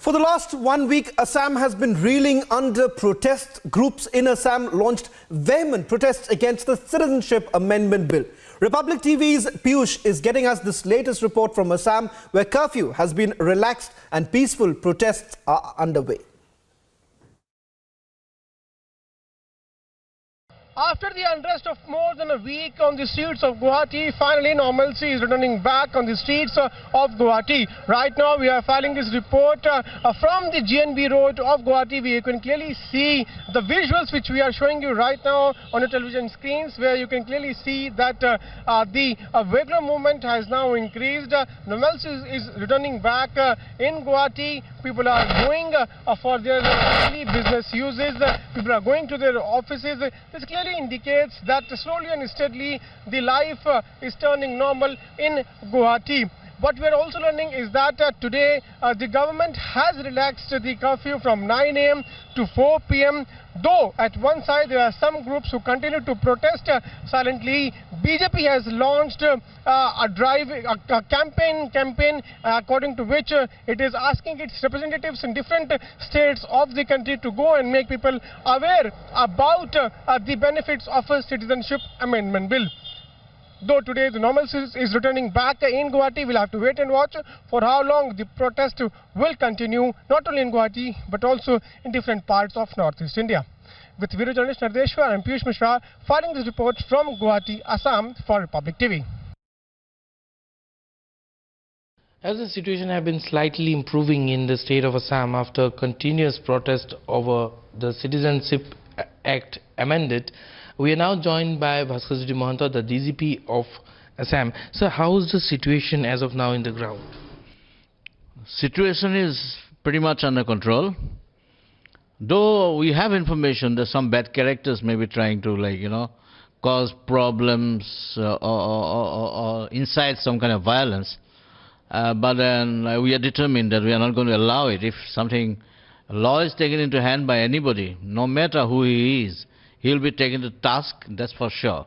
For the last 1 week, Assam has been reeling under protest. Groups in Assam launched vehement protests against the Citizenship Amendment Bill. Republic TV's Piyush is getting us this latest report from Assam, where curfew has been relaxed and peaceful protests are underway. After the unrest of more than a week on the streets of Guwahati, finally normalcy is returning back on the streets of Guwahati. Right now we are filing this report from the GNB road of Guwahati. We can clearly see the visuals which we are showing you right now on the television screens, where you can clearly see that the vehicular movement has now increased. Normalcy is returning back in Guwahati. People are going for their daily business uses. People are going to their offices. This clearly indicates that slowly and steadily the life is turning normal in Guwahati. What we are also learning is that today the government has relaxed the curfew from 9 a.m. to 4 p.m. Though at one side there are some groups who continue to protest silently. BJP has launched a campaign according to which it is asking its representatives in different states of the country to go and make people aware about the benefits of a Citizenship Amendment Bill. Though today the normalcy is returning back in Guwahati, we'll have to wait and watch for how long the protest will continue, not only in Guwahati but also in different parts of Northeast India. With video journalist Nardeshwar and Piyush Mishra filing this report from Guwahati, Assam for Republic TV. As the situation has been slightly improving in the state of Assam after continuous protest over the Citizenship Act amended, we are now joined by Bhaskar Mahanta, the DGP of Assam. So how is the situation as of now in the ground? Situation is pretty much under control. Though we have information that some bad characters may be trying to cause problems or incite some kind of violence. But then we are determined that we are not going to allow it. If law is taken into hand by anybody, no matter who he is, he will be taken to task, that's for sure.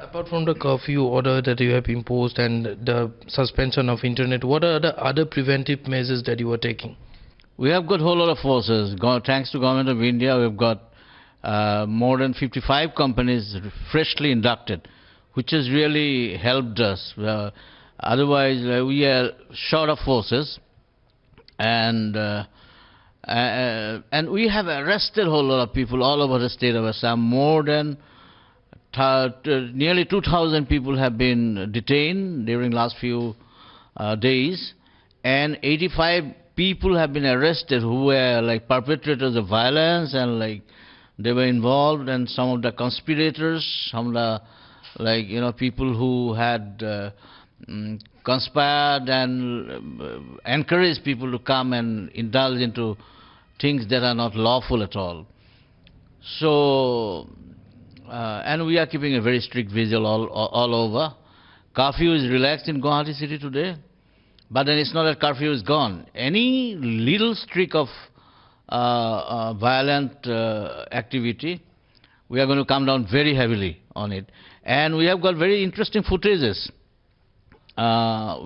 Apart from the curfew order that you have imposed and the suspension of internet, what are the other preventive measures that you are taking? We have got a whole lot of forces. Thanks to Government of India, we've got more than 55 companies freshly inducted, which has really helped us. Otherwise, we are short of forces, and we have arrested a whole lot of people all over the state of Assam. More than nearly 2,000 people have been detained during last few days, and 85 people have been arrested who were perpetrators of violence, and they were involved, and some of the conspirators, some of the people who had conspired and encouraged people to come and indulge into things that are not lawful at all. So, and we are keeping a very strict vigil all over. Curfew is relaxed in Guwahati city today, but then it's not that curfew is gone. Any little streak of violent activity, we are going to come down very heavily on it. And we have got very interesting footages.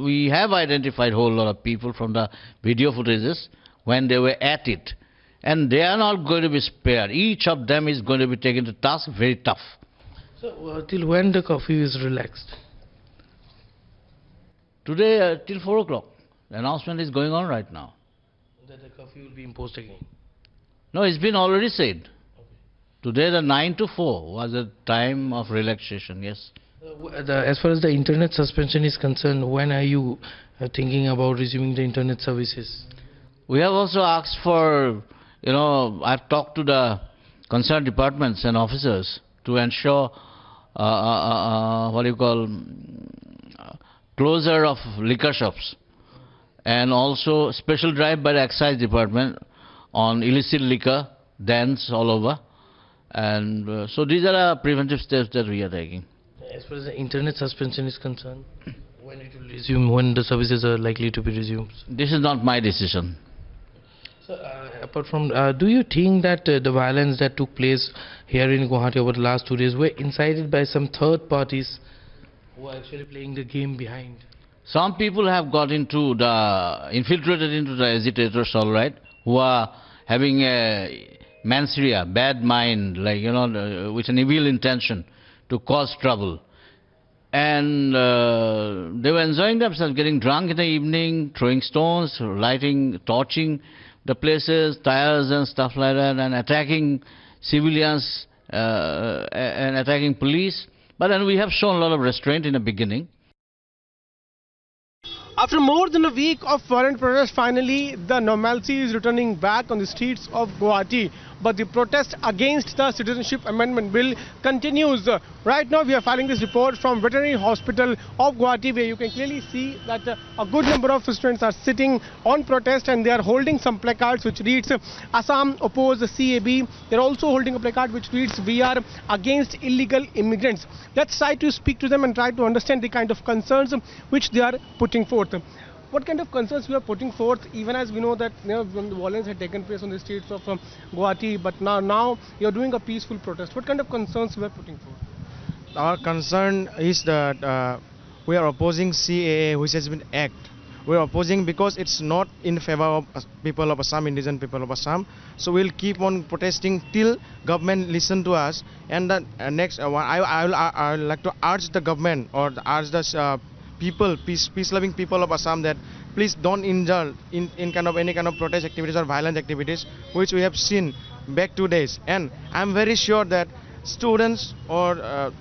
We have identified a whole lot of people from the video footages when they were at it. And they are not going to be spared. Each of them is going to be taken to task very tough. So till when the curfew is relaxed? Today till 4 o'clock. The announcement is going on right now. That the curfew will be imposed again? No, it's been already said. Okay. Today the 9 to 4 was the time of relaxation, yes. As far as the internet suspension is concerned, when are you thinking about resuming the internet services? We have also asked for, I've talked to the concerned departments and officers to ensure closure of liquor shops, and also special drive by the excise department on illicit liquor dens all over. And so these are the preventive steps that we are taking. As far as the internet suspension is concerned, when it will resume, when the services are likely to be resumed? This is not my decision. So, apart from, do you think that the violence that took place here in Guwahati over the last 2 days were incited by some third parties who are actually playing the game behind? Some people have got infiltrated into the agitators, all right, who are having a mansaria, bad mind, like, with an evil intention to cause trouble. And they were enjoying themselves, getting drunk in the evening, throwing stones, torching the places, tires and stuff like that, and attacking civilians and attacking police. But then we have shown a lot of restraint in the beginning. After more than a week of violent protest, finally the normalcy is returning back on the streets of Guwahati. But the protest against the Citizenship Amendment Bill continues. Right now we are filing this report from Veterinary Hospital of Guwahati, where you can clearly see that a good number of students are sitting on protest, and they are holding some placards which reads Assam oppose the CAB. They are also holding a placard which reads we are against illegal immigrants. Let's try to speak to them and try to understand the kind of concerns which they are putting forth. What kind of concerns you are putting forth, even as we know that when the violence had taken place on the streets of Guwahati, but now you are doing a peaceful protest. What kind of concerns you are putting forth? Our concern is that we are opposing CAA, which has been act. We are opposing because it's not in favor of people of Assam, indigenous people of Assam. So we'll keep on protesting till government listen to us. And the next one, I would like to urge the government or urge the people, peace-loving people of Assam, that please don't indulge in any kind of protest activities or violent activities, which we have seen back 2 days. And I'm very sure that students or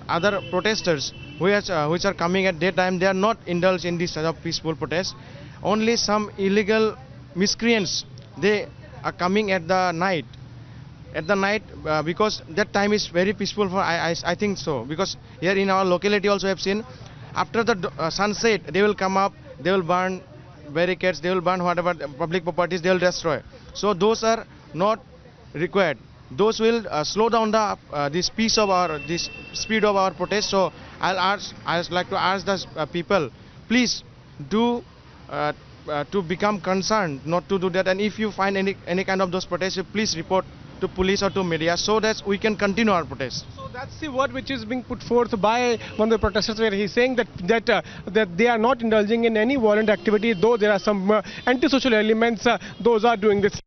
other protesters which are coming at daytime, they are not indulged in this sort of peaceful protest. Only some illegal miscreants, they are coming at the night. Because that time is very peaceful for I think so, because here in our locality also have seen, after the sunset they will come up, they will burn barricades, they will burn whatever public properties, they will destroy. So those are not required. Those will slow down this speed of our protest. So I would like to ask the people, please do to become concerned, not to do that. And if you find any kind of those protests, please report to police or to media, so that we can continue our protest. So that's the word which is being put forth by one of the protesters, where he's saying that they are not indulging in any violent activity, though there are some antisocial elements, those are doing this.